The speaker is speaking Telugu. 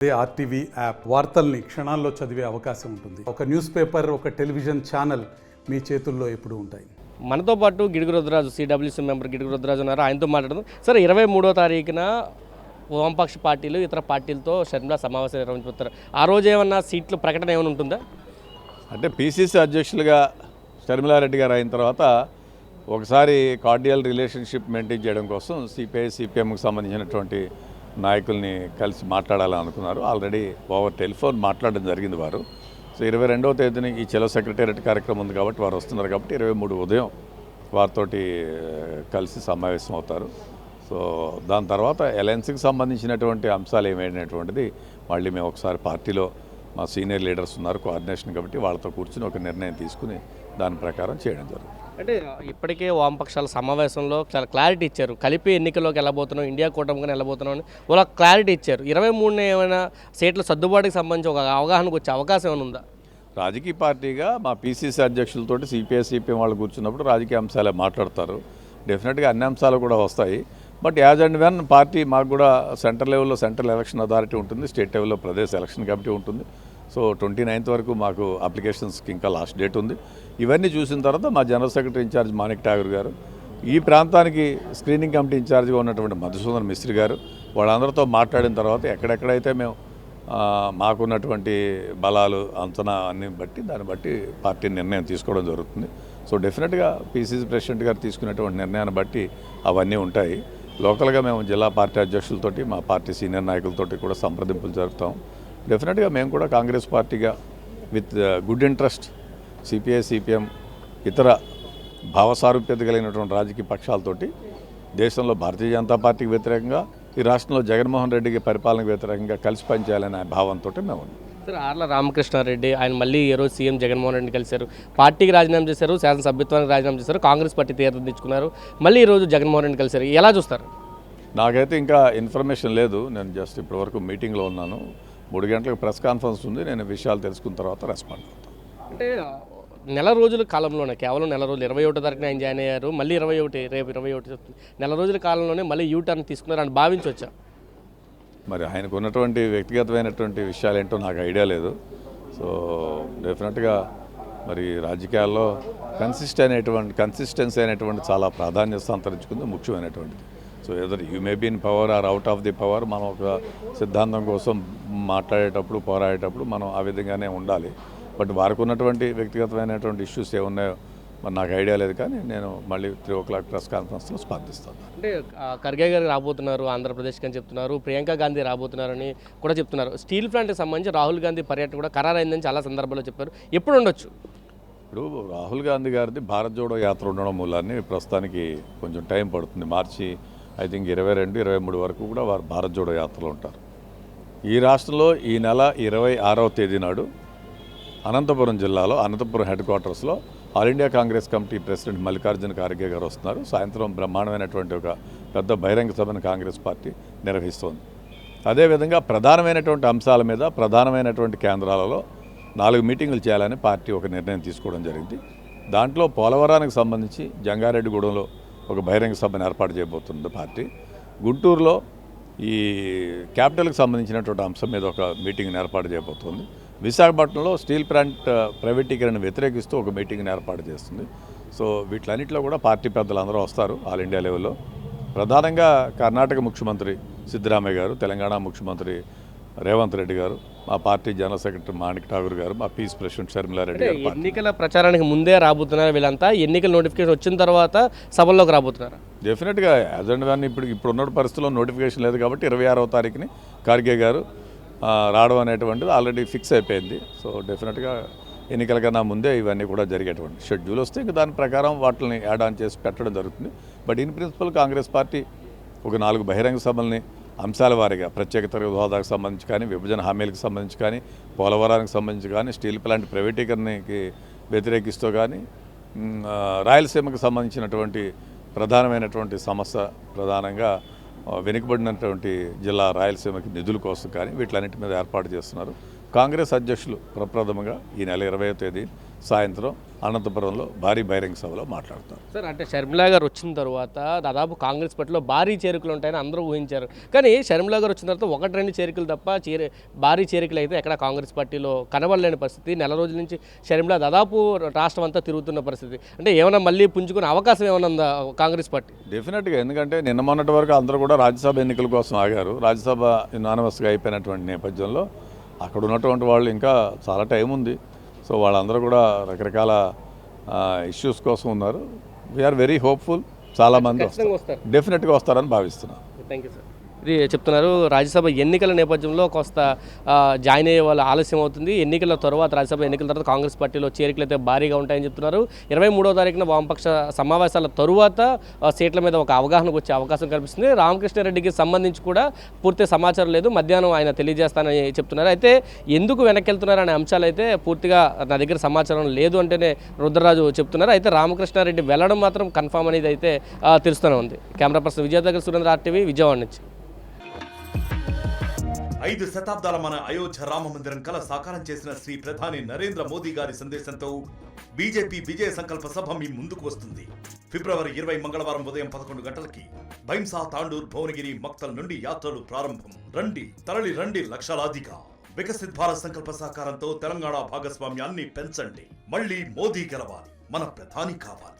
అదే ఆర్టీవీ యాప్ వార్తల్ని క్షణాల్లో చదివే అవకాశం ఉంటుంది. ఒక న్యూస్ పేపర్, ఒక టెలివిజన్ ఛానల్ మీ చేతుల్లో ఎప్పుడూ ఉంటాయి. మనతో పాటు గిడుగు రుద్రరాజు, సిడబ్ల్యూసీ మెంబర్ గిడుగు రుద్రరాజు ఉన్నారు. ఆయనతో మాట్లాడదాం. సరే, 23వ తారీఖున వామపక్ష పార్టీలు ఇతర పార్టీలతో షర్మిల సమావేశం నిర్వహించుతారు. ఆ రోజు ఏమన్నా సీట్లు ప్రకటన ఏమైనా ఉంటుందా? అంటే పిసిసి అధ్యక్షులుగా షర్మిలారెడ్డి గారు అయిన తర్వాత ఒకసారి కార్డియల్ రిలేషన్షిప్ మెయింటైన్ చేయడం కోసం సిపిఐ సిపిఎంకి సంబంధించినటువంటి నాయకుల్ని కలిసి మాట్లాడాలని అనుకున్నారు. ఆల్రెడీ ఓవర్ టెలిఫోన్ మాట్లాడడం జరిగింది వారు. సో 22వ తేదీన ఈ చెలో సెక్రటేరియట్ కార్యక్రమం ఉంది కాబట్టి వారు వస్తున్నారు కాబట్టి 23 ఉదయం వారితోటి కలిసి సమావేశం అవుతారు. సో దాని తర్వాత ఎలయన్స్కి సంబంధించినటువంటి అంశాలు ఏమైనటువంటిది మళ్ళీ మేము ఒకసారి పార్టీలో మా సీనియర్ లీడర్స్ ఉన్నారు, కోఆర్డినేషన్ కాబట్టి వాళ్ళతో కూర్చుని ఒక నిర్ణయం తీసుకుని దాని ప్రకారం చేయడం జరుగుతుంది. అంటే ఇప్పటికే వామపక్షాల సమావేశంలో చాలా క్లారిటీ ఇచ్చారు. కలిపి ఎన్నికల్లోకి వెళ్ళబోతున్నాం, ఇండియా కూటమికి వెళ్ళబోతున్నాం అని వాళ్ళ క్లారిటీ ఇచ్చారు. 23 ఏమైనా సీట్ల సర్దుబాటుకి సంబంధించి ఒక అవగాహనకు వచ్చే అవకాశం ఏమైనా ఉందా? రాజకీయ పార్టీగా మా పిసిసి అధ్యక్షులతోటి సిపిఐ సిపిఎం వాళ్ళు కూర్చున్నప్పుడు రాజకీయ అంశాలే మాట్లాడతారు. డెఫినెట్గా అన్ని అంశాలు కూడా వస్తాయి. But as and when party మాకు కూడా సెంట్రల్ లెవెల్లో సెంట్రల్ ఎలక్షన్ అథారిటీ ఉంటుంది, స్టేట్ లెవెల్లో ప్రదేశ్ ఎలక్షన్ కమిటీ ఉంటుంది. సో 29th వరకు మాకు అప్లికేషన్స్కి ఇంకా లాస్ట్ డేట్ ఉంది. ఇవన్నీ చూసిన తర్వాత మా general secretary in-charge Manik Tagore గారు, ఈ ప్రాంతానికి స్క్రీనింగ్ కమిటీ ఇన్ఛార్జ్గా ఉన్నటువంటి మధుసూదన్ మిస్త్రి గారు వాళ్ళందరితో మాట్లాడిన తర్వాత ఎక్కడెక్కడైతే మేము మాకున్నటువంటి బలాలు అంచనా అన్ని బట్టి దాన్ని బట్టి పార్టీ నిర్ణయం తీసుకోవడం జరుగుతుంది. సో డెఫినెట్గా పిసిసి ప్రెసిడెంట్ గారు తీసుకునేటువంటి నిర్ణయాన్ని బట్టి అవన్నీ ఉంటాయి. లోకల్గా మేము జిల్లా పార్టీ అధ్యక్షులతోటి మా పార్టీ సీనియర్ నాయకులతోటి కూడా సంప్రదింపులు జరుపుతాం. డెఫినెట్గా మేము కూడా కాంగ్రెస్ పార్టీగా with good interest CPI CPM ఇతర భావసారూప్యత కలిగినటువంటి రాజకీయ పక్షాలతోటి దేశంలో భారతీయ జనతా పార్టీకి వ్యతిరేకంగా, ఈ రాష్ట్రంలో జగన్మోహన్ రెడ్డికి పరిపాలనకు వ్యతిరేకంగా కలిసి పనిచేయాలనే భావంతో మేము ఉన్నాం. సార్, ఆర్ల రామకృష్ణారెడ్డి ఆయన మళ్ళీ ఈ రోజు సీఎం జగన్మోహన్ రెడ్డి కలిశారు. పార్టీకి రాజీనామా చేశారు, శాసనసభ్యత్వానికి రాజీనామా చేశారు, కాంగ్రెస్ పార్టీ తీర్చుకున్నారు. మళ్ళీ ఈరోజు జగన్మోహన్ రెడ్డి కలిశారు. ఎలా చూస్తారు? నాకైతే ఇంకా ఇన్ఫర్మేషన్ లేదు. నేను జస్ట్ ఇప్పటివరకు మీటింగ్లో ఉన్నాను. 3 గంటలకు ప్రెస్ కాన్ఫరెన్స్ ఉంది. నేను విషయాలు తెలుసుకున్న తర్వాత రెస్పాండ్ అవుతాను. అంటే నెల రోజుల కాలంలోనే, కేవలం నెల రోజులు, 21వ తారీఖున ఆయన జాయిన్ అయ్యారు. మళ్ళీ 21, రేపు 21 చెప్తుంది. నెల రోజుల కాలంలోనే మళ్ళీ యూటర్న్ తీసుకున్నారు అని భావించవచ్చా? మరి ఆయనకు ఉన్నటువంటి వ్యక్తిగతమైనటువంటి విషయాలు ఏంటో నాకు ఐడియా లేదు. సో డెఫినెట్గా మరి రాజకీయాల్లో కన్సిస్టెన్సీ అనేటువంటి చాలా ప్రాధాన్యత సంతరించుకుంది, ముఖ్యమైనటువంటిది. So either you may be in power or out of the power, మనం ఒక సిద్ధాంతం కోసం మాట్లాడేటప్పుడు పోరాడేటప్పుడు మనం ఆ విధంగానే ఉండాలి. బట్ వారికి ఉన్నటువంటి వ్యక్తిగతమైనటువంటి ఇష్యూస్ ఏమున్నాయో మరి నాకు ఐడియా లేదు. కానీ నేను మళ్ళీ 3 o'clock ప్రెస్ కాన్ఫరెన్స్లో స్పందిస్తాను. అంటే ఖర్గే గారు రాబోతున్నారు ఆంధ్రప్రదేశ్కి అని చెప్తున్నారు, ప్రియాంక గాంధీ రాబోతున్నారని కూడా చెప్తున్నారు. స్టీల్ ప్లాంట్కి సంబంధించి రాహుల్ గాంధీ పర్యటన కూడా ఖరారైందని చాలా సందర్భాల్లో చెప్పారు. ఎప్పుడు ఉండొచ్చు? ఇప్పుడు రాహుల్ గాంధీ గారిది భారత్ జోడో యాత్ర ఉండడం మూలాన్ని ప్రస్తుతానికి కొంచెం టైం పడుతుంది. మార్చి ఐ థింక్ 22, 23 వరకు కూడా వారు భారత్ జోడో యాత్రలో ఉంటారు. ఈ రాష్ట్రంలో ఈ నెల 26వ తేదీ నాడు అనంతపురం జిల్లాలో అనంతపురం హెడ్ క్వార్టర్స్లో all India Congress committee president Mallikarjuna Kharge గారు వస్తున్నారు. సాయంత్రం బ్రహ్మాండమైనటువంటి ఒక పెద్ద బహిరంగ సభను కాంగ్రెస్ పార్టీ నిర్వహిస్తోంది. అదేవిధంగా ప్రధానమైనటువంటి అంశాల మీద ప్రధానమైనటువంటి కేంద్రాలలో 4 మీటింగులు చేయాలని పార్టీ ఒక నిర్ణయం తీసుకోవడం జరిగింది. దాంట్లో పోలవరానికి సంబంధించి జంగారెడ్డిగూడెంలో ఒక బహిరంగ సభను ఏర్పాటు చేయబోతుంది పార్టీ. గుంటూరులో ఈ క్యాపిటల్కి సంబంధించినటువంటి అంశం మీద ఒక మీటింగ్ని ఏర్పాటు చేయబోతుంది. విశాఖపట్నంలో స్టీల్ ప్లాంట్ ప్రైవేటీకరణ వ్యతిరేకిస్తూ ఒక మీటింగ్ని ఏర్పాటు చేస్తుంది. సో వీటిలన్నింటిలో కూడా పార్టీ పెద్దలందరూ వస్తారు ఆల్ ఇండియా లెవెల్లో. ప్రధానంగా కర్ణాటక ముఖ్యమంత్రి సిద్ధరామయ్య గారు, తెలంగాణ ముఖ్యమంత్రి రేవంత్ రెడ్డి గారు, మా party general secretary Manik Tagore గారు, మా పీస్ ప్రెసిడెంట్ షర్మిలారెడ్డి గారు. ఎన్నికల ప్రచారానికి ముందే రాబోతున్నారు వీళ్ళంతా, ఎన్నికల నోటిఫికేషన్ వచ్చిన తర్వాత సభల్లోకి రాబోతున్నారు? డెఫినెట్గా యాజ్ అండ్ వెన్ ఇప్పుడు ఉన్న పరిస్థితుల్లో నోటిఫికేషన్ లేదు కాబట్టి 26వ తారీఖుని ఖార్గే గారు రావడం అనేటువంటిది ఆల్రెడీ ఫిక్స్ అయిపోయింది. సో డెఫినెట్గా ఎన్నికల కన్నా ముందే ఇవన్నీ కూడా జరిగేటువంటి షెడ్యూల్ వస్తే ఇంకా దాని ప్రకారం వాటిని యాడ్ ఆన్ చేసి పెట్టడం జరుగుతుంది. But in principle Congress party ఒక 4 బహిరంగ సభల్ని అంశాల వారీగా ప్రత్యేక హోదాకు సంబంధించి కానీ, విభజన హామీలకు సంబంధించి కానీ, పోలవరానికి సంబంధించి కానీ, స్టీల్ ప్లాంట్ ప్రైవేటీకరణకి వ్యతిరేకిస్తూ కానీ, రాయలసీమకు సంబంధించినటువంటి ప్రధానమైనటువంటి సమస్య ప్రధానంగా వెనుకబడినటువంటి జిల్లా రాయలసీమకి నిధుల కోసం కానీ వీటిలన్నింటి మీద ఏర్పాటు చేస్తున్నారు. కాంగ్రెస్ అధ్యక్షులు ప్రప్రథమంగా ఈ నెల 20వ తేదీ సాయంత్రం అనంతపురంలో భారీ బహిరంగ సభలో మాట్లాడతారు. సార్ అంటే షర్మిలా గారు వచ్చిన తర్వాత దాదాపు కాంగ్రెస్ పార్టీలో భారీ చేరికలు ఉంటాయని అందరూ ఊహించారు. కానీ షర్మిలా గారు వచ్చిన తర్వాత 1-2 చేరికలు తప్ప భారీ చేరికలు అయితే ఎక్కడ కాంగ్రెస్ పార్టీలో కనబడలేని పరిస్థితి. నెల రోజుల నుంచి షర్మిలా దాదాపు రాష్ట్రం అంతా తిరుగుతున్న పరిస్థితి. అంటే ఏమైనా మళ్ళీ పుంజుకునే అవకాశం ఏమైనా ఉందా కాంగ్రెస్ పార్టీ? డెఫినెట్గా, ఎందుకంటే నిన్న మొన్నటి వరకు అందరూ కూడా రాజ్యసభ ఎన్నికల కోసం ఆగారు. రాజ్యసభ యునానిమస్గా అయిపోయినటువంటి నేపథ్యంలో అక్కడ ఉన్నటువంటి వాళ్ళు ఇంకా చాలా టైం ఉంది. సో వాళ్ళందరూ కూడా రకరకాల ఇష్యూస్ కోసం ఉన్నారు. వీఆర్ వెరీ హోప్ఫుల్, చాలామంది వస్తారు, డెఫినెట్గా వస్తారని భావిస్తున్నాను. Thank you sir. ఇది చెప్తున్నారు రాజ్యసభ ఎన్నికల నేపథ్యంలో కొంత జాయిన్ అయ్యే వాళ్ళు ఆలస్యం అవుతుంది. ఎన్నికల తర్వాత రాజ్యసభ ఎన్నికల తర్వాత కాంగ్రెస్ పార్టీలో చేరికలు అయితే భారీగా ఉంటాయని చెప్తున్నారు. 23వ తారీఖున వామపక్ష సమావేశాల తరువాత సీట్ల మీద ఒక అవగాహనకు వచ్చే అవకాశం కనిపిస్తుంది. రామకృష్ణారెడ్డికి సంబంధించి కూడా పూర్తి సమాచారం లేదు, మధ్యాహ్నం ఆయన తెలియజేస్తానని చెప్తున్నారు. అయితే ఎందుకు వెనక్కి వెళ్తున్నారు అనే అంశాలు అయితే పూర్తిగా నా దగ్గర సమాచారం లేదు అంటేనే రుద్రరాజు చెప్తున్నారు. అయితే రామకృష్ణారెడ్డి వెళ్ళడం మాత్రం కన్ఫామ్ అనేది అయితే తెలుస్తూనే ఉంది. కెమెరా పర్సన్ విజయ దగ్గర సురేంద్ర RTV విజయవాడ నుంచి. 5 శతాబ్దాల మన అయోధ్య రామ మందిరం కల సాకారం చేసిన శ్రీ ప్రధాని నరేంద్ర మోదీ గారి సందేశంతో బీజేపీ విజయ సంకల్ప సభ మీ ముందుకు వస్తుంది. ఫిబ్రవరి 20 మంగళవారం ఉదయం 11 గంటలకి భైంసా, తాండూర్, భువనగిరి, మక్తల్ నుండి యాత్రలు ప్రారంభం. రండి, తరలి రండి లక్షలాదిగా. వికసిత్ భారత్ సంకల్ప సాకారంతో తెలంగాణ భాగస్వామ్యాన్ని పెంచండి. మళ్ళీ మోదీ గెలవాలి, మన ప్రధాని కావాలి.